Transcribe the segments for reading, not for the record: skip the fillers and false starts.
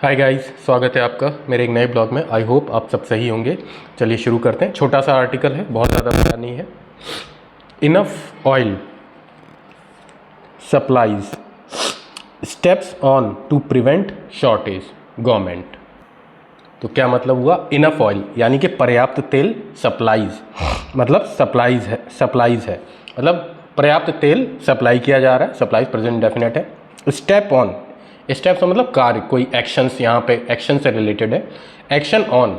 Hi guys, स्वागत है आपका मेरे एक नए ब्लॉग में। आई होप आप सब सही होंगे। चलिए शुरू करते हैं। छोटा सा आर्टिकल है, बहुत ज़्यादा बड़ा नहीं है। Enough oil supplies, steps on to prevent shortage government. तो क्या मतलब हुआ? इनफ ऑयल यानी कि पर्याप्त तेल, सप्लाईज मतलब सप्लाईज है मतलब पर्याप्त तेल सप्लाई किया जा रहा है। सप्लाईज प्रेजेंट डेफिनेट है। स्टेप ऑन, स्टेप्स मतलब कार्य, कोई एक्शंस, यहाँ पे एक्शन से रिलेटेड है। एक्शन ऑन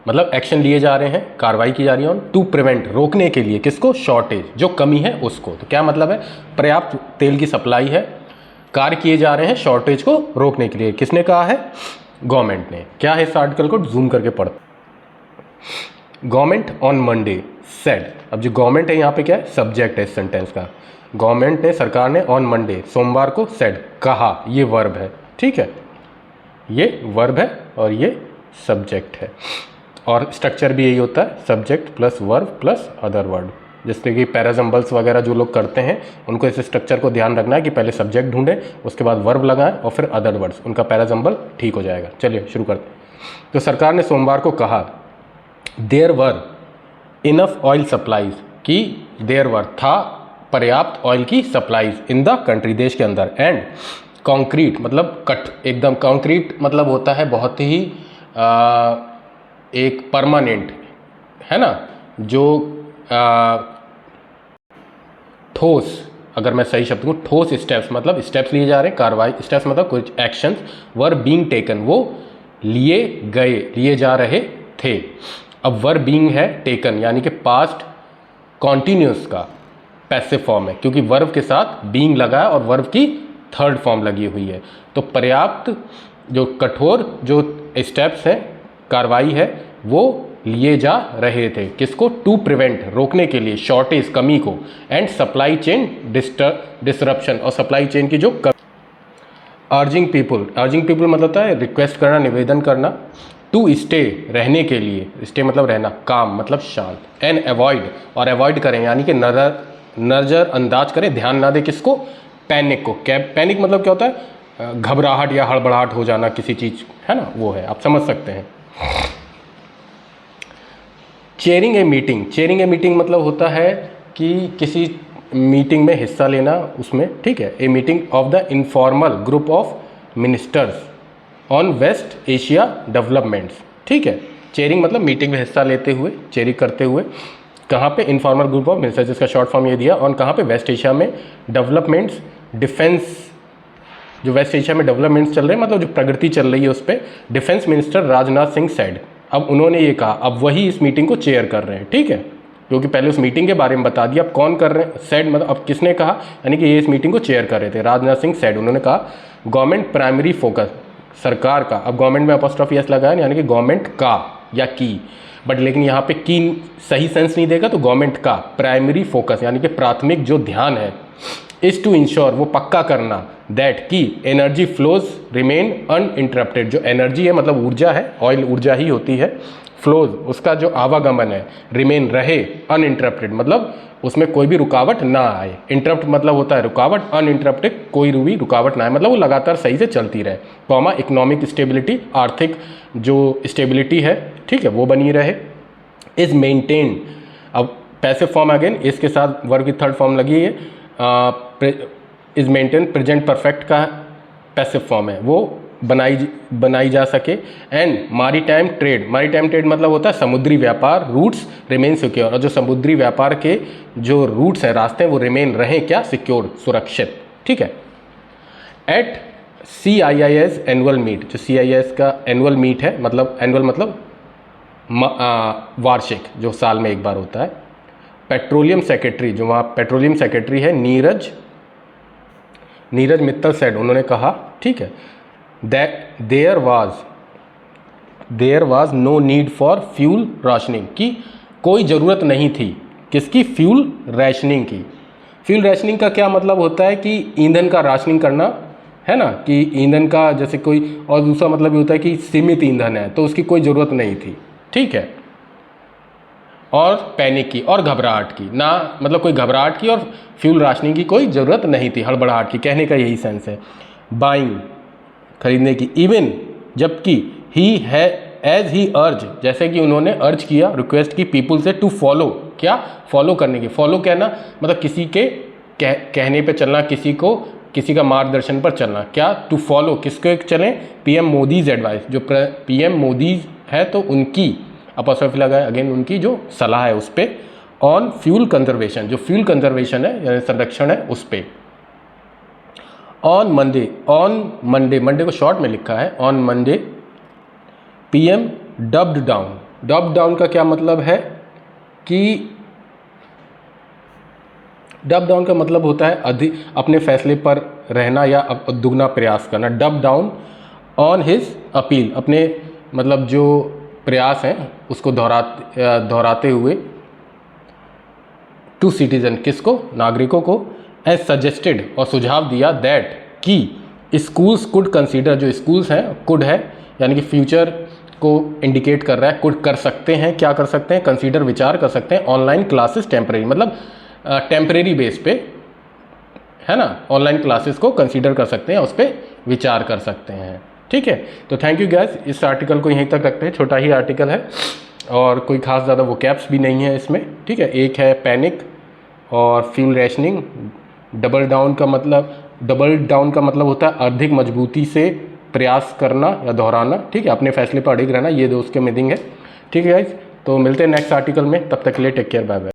मतलब एक्शन लिए जा रहे हैं, कार्रवाई की जा रही है। ऑन टू प्रिवेंट रोकने के लिए, किसको? शॉर्टेज, जो कमी है उसको। तो क्या मतलब है? पर्याप्त तेल की सप्लाई है, कार्य किए जा रहे हैं शॉर्टेज को रोकने के लिए। किसने कहा है? गवर्नमेंट ने। क्या है इस आर्टिकल को जूम करके पढ़। Government on Monday said. अब जो गवर्नमेंट है यहाँ पे क्या है? सब्जेक्ट है इस सेंटेंस का। गवर्नमेंट ने, सरकार ने ऑन मंडे सोमवार को सेड कहा, ये वर्ब है, ठीक है, ये वर्ब है और ये सब्जेक्ट है। और स्ट्रक्चर भी यही होता है, subject plus verb plus other word. जैसे कि पैराजम्बल्स वगैरह जो लोग करते हैं उनको इस स्ट्रक्चर को ध्यान रखना है कि पहले सब्जेक्ट ढूंढें, उसके बाद वर्ब लगाएं और फिर अदर वर्ड्स, उनका पैराजम्बल ठीक हो जाएगा। चलिए शुरू करते हैं। तो सरकार ने सोमवार को कहा there were enough oil supplies, कि देयर वर था पर्याप्त ऑयल की सप्लाईज इन द कंट्री, देश के अंदर। एंड कॉन्क्रीट मतलब एकदम कॉन्क्रीट मतलब होता है बहुत ही एक परमानेंट, है ना, जो ठोस, अगर मैं सही शब्द कहूँ, ठोस स्टेप्स मतलब स्टेप्स लिए जा रहे हैं, कार्रवाई, स्टेप्स मतलब कुछ एक्शंस, वर बीइंग टेकन, वो लिए गए, लिए जा रहे थे। अब वर बीइंग है टेकन यानी कि पास्ट कॉन्टिन्यूस का पैसिव फॉर्म है, क्योंकि वर्ब के साथ बीइंग लगा है और वर्ब की थर्ड फॉर्म लगी हुई है। तो पर्याप्त जो कठोर जो स्टेप्स हैं, कार्रवाई है, वो लिए जा रहे थे। किसको? टू प्रिवेंट रोकने के लिए, शॉर्टेज कमी को, एंड सप्लाई चेन डिसरप्शन और सप्लाई चेन की जो अर्जिंग पीपल मतलब होता है रिक्वेस्ट करना, निवेदन करना। टू स्टे रहने के लिए, स्टे मतलब रहना, काम मतलब शांत, एंड अवॉइड और अवॉइड करें यानी कि नजरअंदाज करें, ध्यान ना दे किसको? पैनिक को। पैनिक मतलब क्या होता है? घबराहट या हड़बड़ाहट हो जाना किसी चीज़, है ना, वो है, आप समझ सकते हैं। चेयरिंग ए मीटिंग मतलब होता है कि किसी मीटिंग में हिस्सा लेना उसमें, ठीक है। A meeting of the informal group of ministers on West Asia developments, ठीक है। चेयरिंग मतलब मीटिंग में हिस्सा लेते हुए, चेयरिंग करते हुए, कहाँ पे? इनफॉर्मल ग्रुप ऑफ मिनिस्टर्स, जिसका शॉर्ट फॉर्म ये दिया, ऑन कहाँ पे? वेस्ट एशिया में डेवलपमेंट्स, डिफेंस, जो वेस्ट एशिया में डेवलपमेंट्स चल रहे हैं मतलब जो प्रगति चल रही है उस पर। Defence minister Rajnath Singh said, अब उन्होंने ये कहा, अब वही इस मीटिंग को चेयर कर रहे हैं, ठीक है, क्योंकि पहले उस मीटिंग के बारे में बता दिया, अब कौन कर रहे हैं? सेड मतलब अब किसने कहा, यानी कि ये इस मीटिंग को चेयर कर रहे थे, राजनाथ सिंह सेड। उन्होंने कहा गवर्नमेंट प्राइमरी फोकस, सरकार का, अब गवर्नमेंट में अपॉस्ट्रोफी एस लगा है यानी कि गवर्नमेंट का या की, बट लेकिन यहाँ पे की सही सेंस नहीं देगा, तो गवर्नमेंट का प्राइमरी फोकस यानी कि प्राथमिक जो ध्यान है, इज टू इंश्योर वो पक्का करना, दैट की एनर्जी फ्लोज रिमेन अनइंटरप्टेड, जो एनर्जी है मतलब ऊर्जा है, ऑयल ऊर्जा ही होती है, फ्लोज उसका जो आवागमन है, रिमेन रहे, अनइंटरप्टेड मतलब उसमें कोई भी रुकावट ना आए। इंटरप्ट मतलब होता है रुकावट, अनइंटरप्टेड कोई भी रुकावट ना आए मतलब वो लगातार सही से चलती रहे। कॉमा इकोनॉमिक स्टेबिलिटी, आर्थिक जो स्टेबिलिटी है, ठीक है, वो बनी रहे। इज मेंटेन, अब पैसिव फॉर्म अगेन, इसके साथ वर्ब की थर्ड फॉर्म लगी है, इज मेंटेन, प्रेजेंट परफेक्ट का पैसिव फॉर्म है, वो बनाई जा सके। एंड मारीटाइम ट्रेड मतलब होता है समुद्री व्यापार, रूट्स रिमेन सिक्योर, और जो समुद्री व्यापार के जो रूट्स हैं, रास्ते हैं, वो रिमेन रहें क्या? सिक्योर, सुरक्षित, ठीक है। एट CIIS एनुअल मीट, जो CIIS का एनुअल मीट है, मतलब एनुअल मतलब वार्षिक, जो साल में एक बार होता है। पेट्रोलियम सेक्रेटरी, जो वहाँ पेट्रोलियम सेक्रेटरी है, नीरज मित्तल सेड, उन्होंने कहा, ठीक है, that there was no need for fuel rationing, की कोई ज़रूरत नहीं थी, किसकी? फ्यूल रैशनिंग की। फ्यूल रैशनिंग का क्या मतलब होता है? कि ईंधन का राशनिंग करना, है ना, कि ईंधन का जैसे कोई, और दूसरा मतलब ये होता है कि सीमित ईंधन है तो उसकी कोई ज़रूरत नहीं थी, ठीक है। और पैनिक की और घबराहट की ना, मतलब कोई घबराहट की और फ्यूल राशनिंग की कोई ज़रूरत नहीं थी, हड़बड़ाहट की, कहने का यही सेंस है। बाइंग खरीदने की, इवन जबकि ही है एज ही अर्ज, जैसे कि उन्होंने अर्ज किया, रिक्वेस्ट की पीपुल से टू फॉलो, क्या फॉलो करने की, फॉलो कहना मतलब किसी के कहने पे चलना, किसी का मार्गदर्शन पर चलना, क्या टू फॉलो किसके चलें, पीएम मोदीज एडवाइस, जो पीएम मोदी है तो उनकी अपॉस्ट्रोफी लगाए अगेन, उनकी जो सलाह है उस पर, ऑन फ्यूल कंजर्वेशन, जो फ्यूल कंजर्वेशन है यानी संरक्षण है उस पर। ऑन मंडे, मंडे को शॉर्ट में लिखा है, on Monday PM dubbed down का क्या मतलब है कि डब डाउन का मतलब होता है अधिक अपने फैसले पर रहना या दुगना प्रयास करना। Dub down on his appeal, अपने मतलब जो प्रयास हैं उसको दोहराते हुए, टू सिटीजन किसको, नागरिकों को, एज सजेस्टेड और सुझाव दिया, दैट कि स्कूल्स कुड कंसीडर, जो स्कूल्स हैं कुड है यानी कि फ्यूचर को इंडिकेट कर रहा है, कुड कर सकते हैं, क्या कर सकते हैं, कंसीडर विचार कर सकते हैं, ऑनलाइन क्लासेस टेम्परेरी, मतलब टेम्परेरी बेस पे है ना, ऑनलाइन क्लासेस को कंसीडर कर सकते हैं, उस पर विचार कर सकते हैं। ठीक है, तो थैंक यू गाइस, इस आर्टिकल को यहीं तक रखते हैं, छोटा ही आर्टिकल है और कोई खास ज़्यादा वोकैब्स भी नहीं है इसमें। ठीक है, एक है पैनिक और फ्यूल रैशनिंग। डबल डाउन का मतलब होता है अधिक मजबूती से प्रयास करना या दोहराना। ठीक है, अपने फैसले पर अड़िग रहना, ये दो उसके मीनिंग है। ठीक है गाइस, तो मिलते हैं नेक्स्ट आर्टिकल में, तब तक के लिए टेक केयर, बाय बाय।